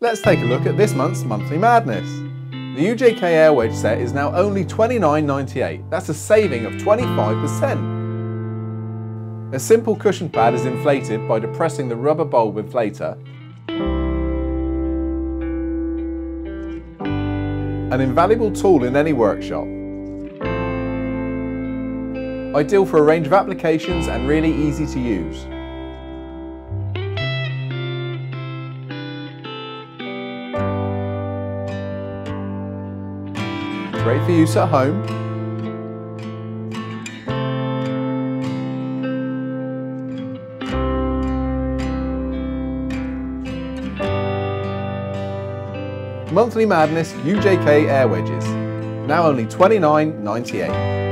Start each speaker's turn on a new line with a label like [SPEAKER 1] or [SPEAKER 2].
[SPEAKER 1] Let's take a look at this month's Monthly Madness. The UJK Air Wedge set is now only $29.98. That's a saving of 25%. A simple cushion pad is inflated by depressing the rubber bulb inflator. An invaluable tool in any workshop. Ideal for a range of applications and really easy to use. Great for use at home. Monthly Madness UJK Air Wedges, now only $29.98.